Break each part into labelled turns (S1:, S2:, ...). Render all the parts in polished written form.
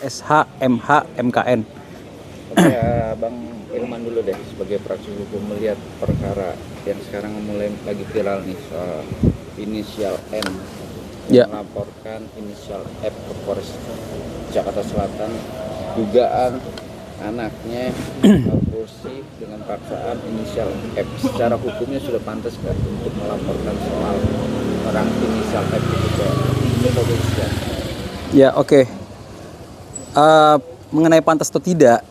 S1: SHMH-MKN.
S2: Oke, Bang Ilman dulu deh sebagai praktisi hukum melihat perkara yang sekarang mulai lagi viral nih soal inisial N yang melaporkan inisial F ke Polres Jakarta Selatan dugaan anaknya aborsi dengan paksaan inisial F. Secara hukumnya sudah pantas kan untuk melaporkan soal orang inisial F itu ke kepolisian?
S1: Ya, oke. Mengenai pantas atau tidak,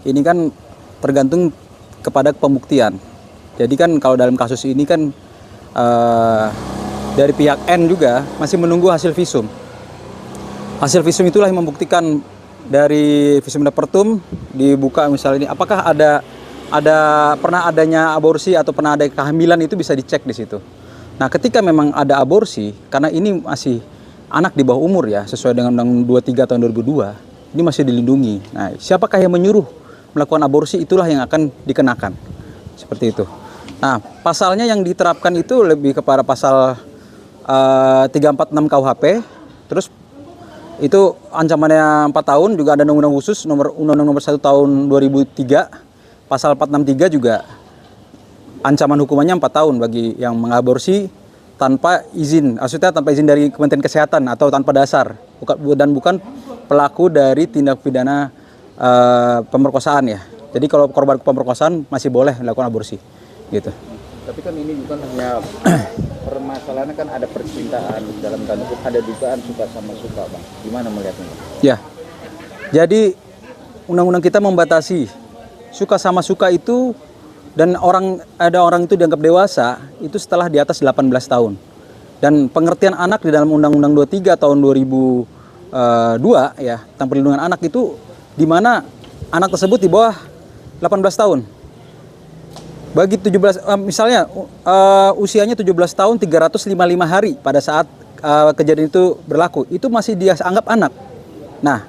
S1: ini kan tergantung kepada pembuktian. Jadi kan kalau dalam kasus ini kan dari pihak N juga masih menunggu hasil visum. Hasil visum itulah yang membuktikan dari visum dappertum dibuka misalnya ini apakah ada pernah adanya aborsi atau pernah ada kehamilan, itu bisa dicek di situ. Nah, ketika memang ada aborsi, karena ini masih anak di bawah umur ya, sesuai dengan Undang 23 tahun 2002, ini masih dilindungi. Nah, siapakah yang menyuruh melakukan aborsi, itulah yang akan dikenakan. Seperti itu. Nah, pasalnya yang diterapkan itu lebih kepada pasal 346 KUHP, terus itu ancamannya 4 tahun, juga ada undang-undang khusus Undang-Undang nomor 1 tahun 2003, pasal 463 juga ancaman hukumannya 4 tahun bagi yang mengaborsi tanpa izin, maksudnya tanpa izin dari Kementerian Kesehatan atau tanpa dasar, dan bukan pelaku dari tindak pidana pemerkosaan ya. Jadi kalau korban pemerkosaan masih boleh melakukan aborsi gitu.
S2: Tapi kan ini bukan hanya permasalahannya, kan ada percintaan dalam tanda kutip, ada dugaan suka sama suka, Bang. Gimana melihatnya, Bang?
S1: Ya. Jadi undang-undang kita membatasi suka sama suka itu, dan ada orang itu dianggap dewasa itu setelah di atas 18 tahun. Dan pengertian anak di dalam Undang-Undang 23 tahun 2002 ya, tentang perlindungan anak itu di mana anak tersebut di bawah 18 tahun. Bagi 17 misalnya usianya 17 tahun 355 hari pada saat kejadian itu berlaku, itu masih dia anggap anak. Nah,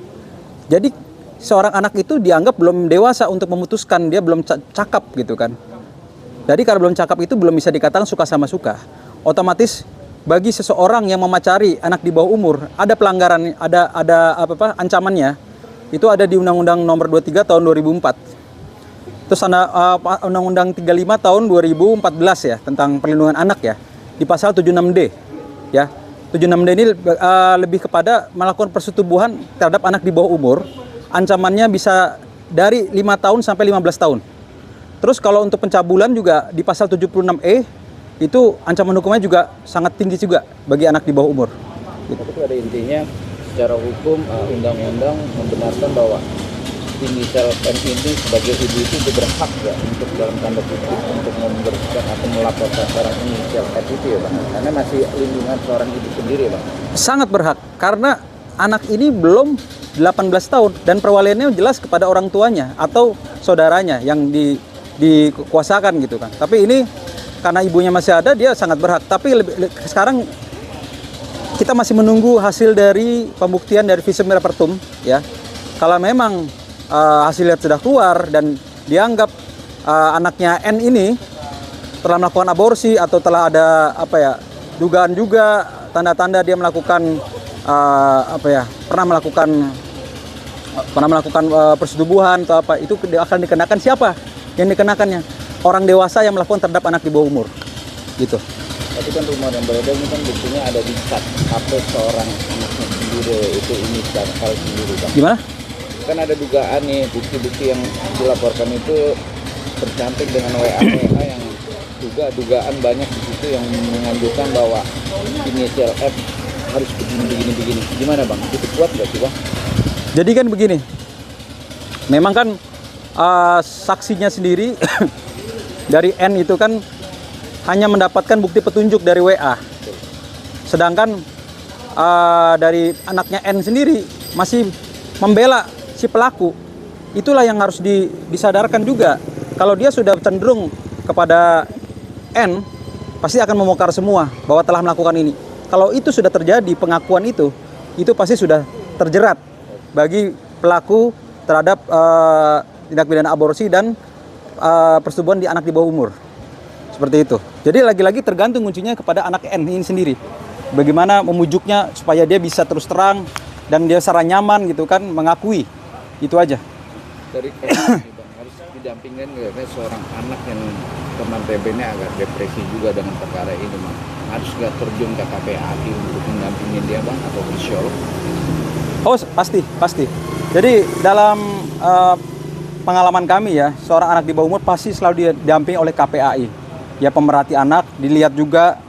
S1: jadi seorang anak itu dianggap belum dewasa untuk memutuskan, dia belum cakap gitu kan. Jadi karena belum cakap itu belum bisa dikatakan suka sama suka. Otomatis bagi seseorang yang memacari anak di bawah umur, ada pelanggaran, ada ancamannya. Itu ada di Undang-Undang nomor 23 tahun 2004. Terus ada Undang-Undang 35 tahun 2014 ya, tentang perlindungan anak ya, di pasal 76D ya. 76D ini lebih kepada melakukan persetubuhan terhadap anak di bawah umur, ancamannya bisa dari 5 tahun sampai 15 tahun. Terus kalau untuk pencabulan juga di pasal 76E, itu ancaman hukumnya juga sangat tinggi juga bagi anak di bawah umur.
S2: Gitu. Itu ada intinya secara hukum undang-undang membenarkan bahwa inisial M ini sebagai ibu itu berhak ya untuk dalam tanda kutip untuk memberikan atau melaporkan seorang inisial F itu ya, Bang. Karena masih lindungan seorang ibu sendiri, Bang.
S1: Sangat berhak karena anak ini belum 18 tahun dan perwaliannya jelas kepada orang tuanya atau saudaranya yang dikuasakan gitu kan. Tapi ini karena ibunya masih ada, dia sangat berhak. Tapi sekarang kita masih menunggu hasil dari pembuktian dari visum dappertum ya. Kalau memang hasilnya sudah keluar dan dianggap anaknya N ini telah melakukan aborsi atau telah ada dugaan juga tanda-tanda dia melakukan pernah melakukan persetubuhan atau apa, itu akan dikenakan siapa yang dikenakannya? Orang dewasa yang melakukan terhadap anak di bawah umur gitu.
S2: Tapi kan rumor yang beredar ini kan buktinya ada di chat HP seorang anaknya sendiri, itu inisial sendiri, Bang.
S1: Gimana?
S2: Kan ada dugaan nih, bukti-bukti yang dilaporkan itu tercantik dengan WA yang juga dugaan banyak di situ yang menganjurkan bahwa inisial F harus begini. Gimana, Bang? Itu kuat nggak sih, Bang?
S1: Jadi kan begini, memang kan saksinya sendiri dari N itu kan hanya mendapatkan bukti petunjuk dari WA. Sedangkan dari anaknya N sendiri masih membela si pelaku. Itulah yang harus disadarkan juga. Kalau dia sudah cenderung kepada N, pasti akan membongkar semua bahwa telah melakukan ini. Kalau itu sudah terjadi, pengakuan itu pasti sudah terjerat bagi pelaku terhadap tindak pidana aborsi dan persetubuhan di anak di bawah umur. Seperti itu. Jadi lagi-lagi tergantung kuncinya kepada anak N ini sendiri. Bagaimana memujuknya supaya dia bisa terus terang dan dia secara nyaman gitu kan mengakui. Itu aja.
S2: Dari kasus ini Bang, harus didampingkan karena seorang anak yang notabene agak depresi juga dengan perkara ini Bang. Harus nggak terjun ke KPAI untuk mendampingin dia Bang, atau psikolog?
S1: Oh pasti. Jadi dalam pengalaman kami ya, seorang anak di bawah umur pasti selalu didampingi oleh KPAI. Ya pemerhati anak, dilihat juga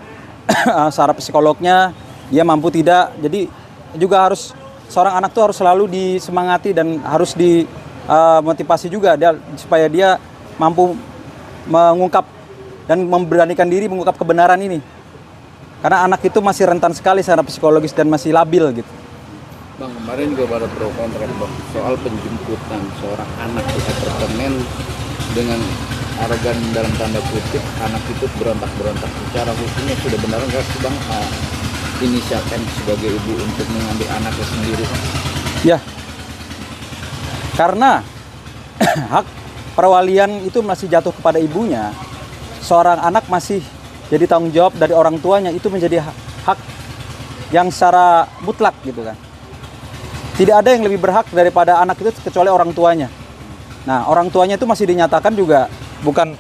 S1: secara psikolognya dia mampu tidak. Jadi juga harus seorang anak tuh harus selalu disemangati dan harus dimotivasi juga supaya dia mampu mengungkap dan memberanikan diri mengungkap kebenaran ini. Karena anak itu masih rentan sekali secara psikologis dan masih labil gitu.
S2: Bang, kemarin juga pada pro kontra Bang soal penjemputan seorang anak di apartemen dengan arogan dalam tanda kutip anak itu berontak-berontak. Secara hukumnya sudah benar nggak sih Bang inisial M sebagai ibu untuk mengambil anaknya sendiri Bang?
S1: Ya, karena hak perwalian itu masih jatuh kepada ibunya. Seorang anak masih jadi tanggung jawab dari orang tuanya, itu menjadi hak yang secara mutlak gitu kan. Tidak ada yang lebih berhak daripada anak itu kecuali orang tuanya. Nah, orang tuanya itu masih dinyatakan juga bukan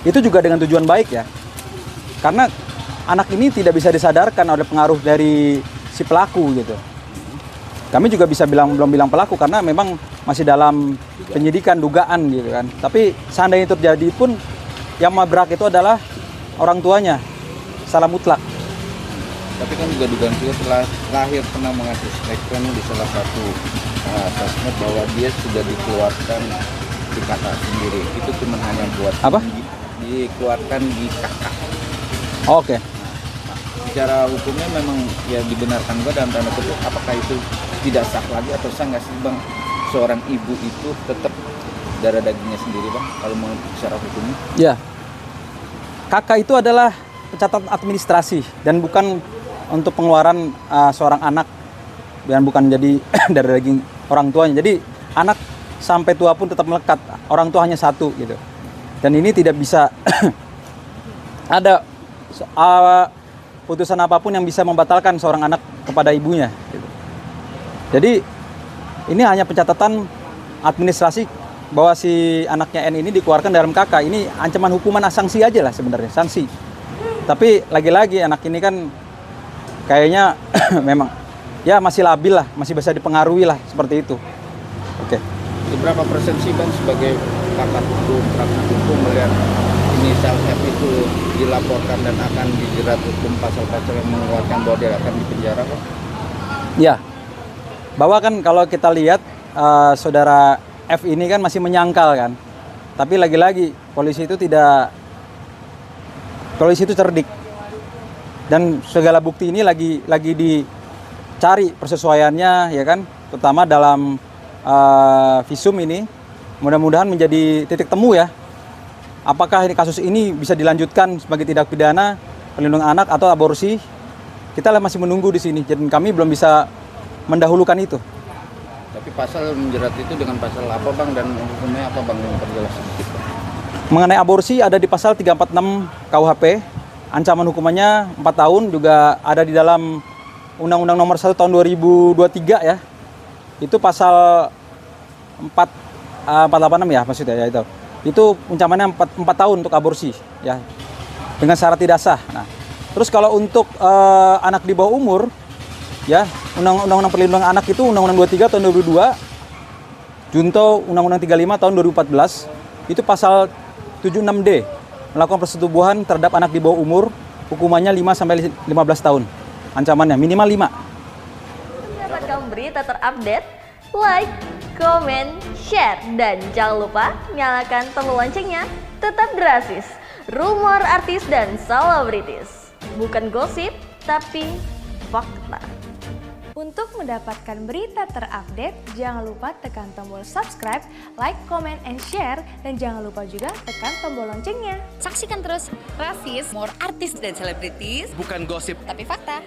S1: itu juga dengan tujuan baik ya. Karena anak ini tidak bisa disadarkan oleh pengaruh dari si pelaku gitu. Kami juga belum bilang pelaku karena memang masih dalam penyidikan dugaan gitu kan. Tapi seandainya itu terjadi pun yang berhak itu adalah orang tuanya secara mutlak.
S2: Tapi kan juga dugaan juga telah lahir pernah mengaku statement di salah satu sosmed bahwa dia sudah dikeluarkan di kakak sendiri. Itu cuma hanya buat
S1: apa?
S2: Dikeluarkan di kakak.
S1: Oke.
S2: Nah, secara hukumnya memang ya dibenarkan juga dalam tanda kutip. Apakah itu tidak sah lagi atau sah nggak sih Bang? Seorang ibu itu tetap darah dagingnya sendiri Bang kalau mau secara hukumnya?
S1: Ya. Kakak itu adalah pencatatan administrasi dan bukan untuk pengeluaran seorang anak dan bukan jadi dari daging orang tuanya. Jadi anak sampai tua pun tetap melekat, orang tua hanya satu gitu. Dan ini tidak bisa ada putusan apapun yang bisa membatalkan seorang anak kepada ibunya gitu. Jadi ini hanya pencatatan administrasi bahwa si anaknya N ini dikeluarkan dalam KK. Ini ancaman hukuman sanksi aja lah sebenarnya, sanksi. Tapi lagi-lagi anak ini kan kayaknya memang ya masih labil lah, masih bisa dipengaruhi lah seperti itu. Oke.
S2: Berapa persen sih Bang sebagai pakar hukum, praktik hukum melihat inisial F itu dilaporkan dan akan dijerat hukum pasal-pasal yang mengeluarkan bahwa dia akan dipenjara Bang?
S1: Ya, bahwa kan kalau kita lihat saudara F ini kan masih menyangkal kan. Tapi lagi-lagi polisi itu cerdik. Dan segala bukti ini lagi dicari persesuaiannya ya kan, terutama dalam visum ini mudah-mudahan menjadi titik temu ya. Apakah ini kasus ini bisa dilanjutkan sebagai tindak pidana perlindungan anak atau aborsi? Kita masih menunggu di sini, jadi kami belum bisa mendahulukan itu.
S2: Tapi pasal menjerat itu dengan pasal apa Bang dan hukumnya apa Bang yang perjelas sedikit Bang?
S1: Mengenai aborsi ada di pasal 346 KUHP. Ancaman hukumannya 4 tahun, juga ada di dalam Undang-Undang Nomor 1 Tahun 2023 ya. Itu pasal 486 ya maksudnya ya itu. Itu ancamannya 4 tahun untuk aborsi ya. Dengan syarat tidak sah. Nah, terus kalau untuk anak di bawah umur ya, Undang-Undang Perlindungan Anak itu Undang-Undang 23 tahun 2002, Junto Undang-Undang 35 tahun 2014, itu pasal 76D. Melakukan persetubuhan terhadap anak di bawah umur, hukumannya 5-15 tahun. Ancamannya minimal 5.
S3: Dapatkan berita terupdate, like, komen, share, dan jangan lupa nyalakan tombol loncengnya. Tetap gratis. Rumor artis dan selebritis. Bukan gosip, tapi fakta.
S4: Untuk mendapatkan berita terupdate, jangan lupa tekan tombol subscribe, like, comment, and share, dan jangan lupa juga tekan tombol loncengnya.
S5: Saksikan terus Rafis, More Artis dan Selebritis.
S6: Bukan gosip,
S5: Tapi fakta.